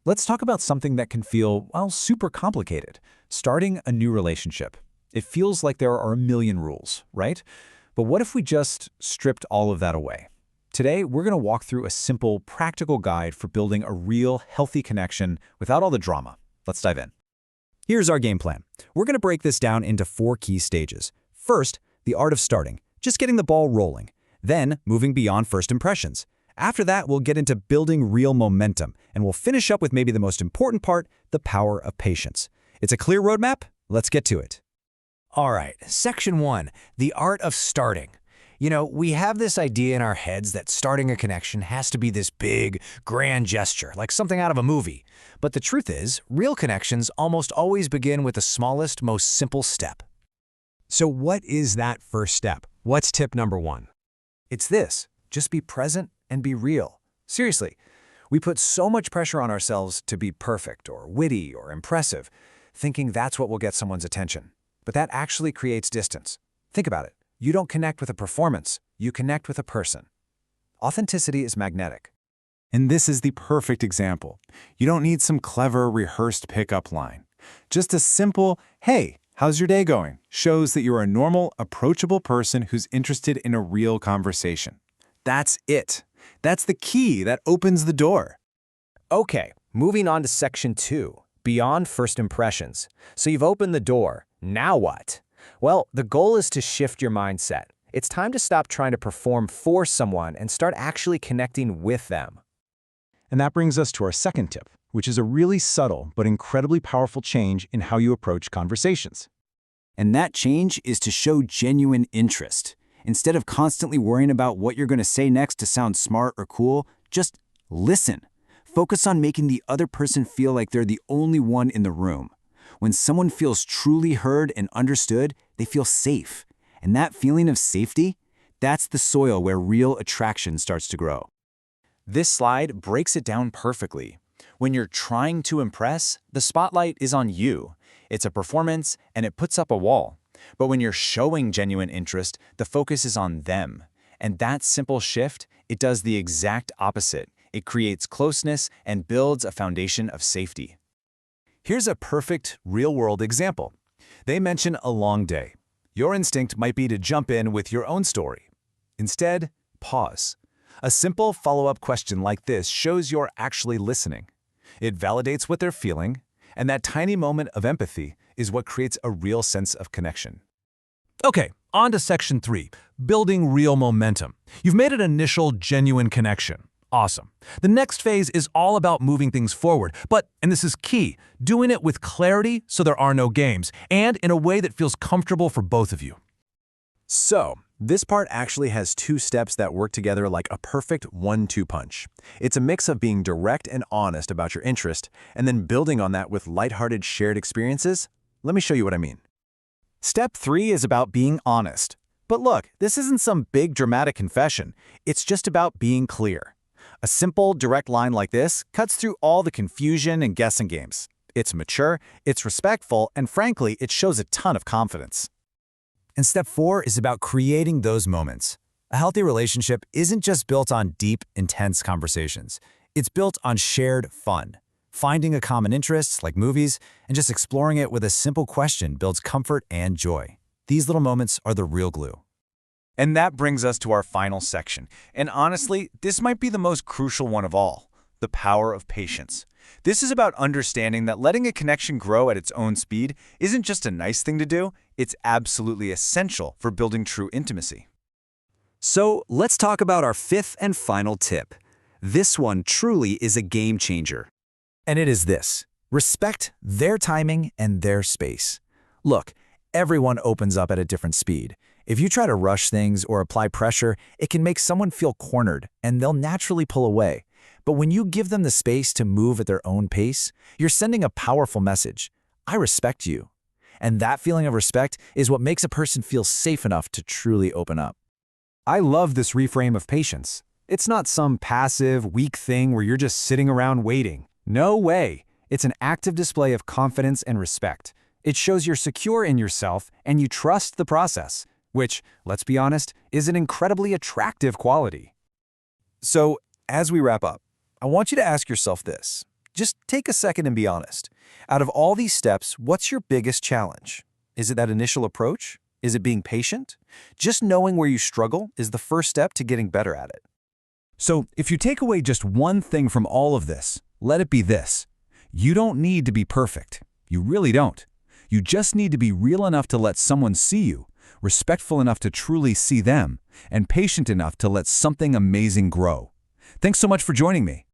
Let's talk about something that can feel, well, super complicated. Starting a new relationship. It feels like there are a million rules, right? But what if we just stripped all of that away? Today, we're going to walk through a simple, practical guide for building a real, healthy connection without all the drama. Let's dive in. Here's our game plan. We're going to break this down into 4 key stages. First, the art of starting, just getting the ball rolling. Then, moving beyond first impressions. After that, we'll get into building real momentum, and we'll finish up with maybe the most important part, the power of patience. It's a clear roadmap? Let's get to it. All right, Section 1, the art of starting. We have this idea in our heads that starting a connection has to be this big, grand gesture, like something out of a movie. But the truth is, real connections almost always begin with the smallest, most simple step. So what is that first step? What's tip number 1? It's this: just be present and be real. Seriously, we put so much pressure on ourselves to be perfect or witty or impressive, thinking that's what will get someone's attention. But that actually creates distance. Think about it. You don't connect with a performance, you connect with a person. Authenticity is magnetic. And this is the perfect example. You don't need some clever, rehearsed pickup line. Just a simple, "Hey, how's your day going?" shows that you're a normal, approachable person who's interested in a real conversation. That's it. That's the key that opens the door. Okay, moving on to Section 2, beyond first impressions. So you've opened the door. Now what? Well, the goal is to shift your mindset. It's time to stop trying to perform for someone and start actually connecting with them. And that brings us to our second tip, which is a really subtle but incredibly powerful change in how you approach conversations. And that change is to show genuine interest. Instead of constantly worrying about what you're going to say next to sound smart or cool, just listen. Focus on making the other person feel like they're the only one in the room. When someone feels truly heard and understood, they feel safe. And that feeling of safety, that's the soil where real attraction starts to grow. This slide breaks it down perfectly. When you're trying to impress, the spotlight is on you. It's a performance, and it puts up a wall. But when you're showing genuine interest, the focus is on them. And that simple shift, it does the exact opposite. It creates closeness and builds a foundation of safety. Here's a perfect, real-world example. They mention a long day. Your instinct might be to jump in with your own story. Instead, pause. A simple follow-up question like this shows you're actually listening. It validates what they're feeling, and that tiny moment of empathy is what creates a real sense of connection. Okay, on to Section 3, building real momentum. You've made an initial, genuine connection. Awesome. The next phase is all about moving things forward, but, and this is key, doing it with clarity so there are no games, and in a way that feels comfortable for both of you. So, this part actually has 2 steps that work together like a perfect 1-2 punch. It's a mix of being direct and honest about your interest, and then building on that with lighthearted shared experiences. Let me show you what I mean. Step 3 is about being honest. But look, this isn't some big dramatic confession. It's just about being clear. A simple, direct line like this cuts through all the confusion and guessing games. It's mature, it's respectful, and frankly, it shows a ton of confidence. And step 4 is about creating those moments. A healthy relationship isn't just built on deep, intense conversations. It's built on shared fun. Finding a common interest, like movies, and just exploring it with a simple question builds comfort and joy. These little moments are the real glue. And that brings us to our final section. And honestly, this might be the most crucial one of all, the power of patience. This is about understanding that letting a connection grow at its own speed isn't just a nice thing to do, it's absolutely essential for building true intimacy. So let's talk about our 5th and final tip. This one truly is a game changer. And it is this: respect their timing and their space. Look, everyone opens up at a different speed. If you try to rush things or apply pressure, it can make someone feel cornered, and they'll naturally pull away. But when you give them the space to move at their own pace, you're sending a powerful message. I respect you. And that feeling of respect is what makes a person feel safe enough to truly open up. I love this reframe of patience. It's not some passive, weak thing where you're just sitting around waiting. No way. It's an active display of confidence and respect. It shows you're secure in yourself and you trust the process, which, let's be honest, is an incredibly attractive quality. So, as we wrap up, I want you to ask yourself this. Just take a second and be honest. Out of all these steps, what's your biggest challenge? Is it that initial approach? Is it being patient? Just knowing where you struggle is the first step to getting better at it. So, if you take away just one thing from all of this, let it be this. You don't need to be perfect. You really don't. You just need to be real enough to let someone see you, respectful enough to truly see them, and patient enough to let something amazing grow. Thanks so much for joining me.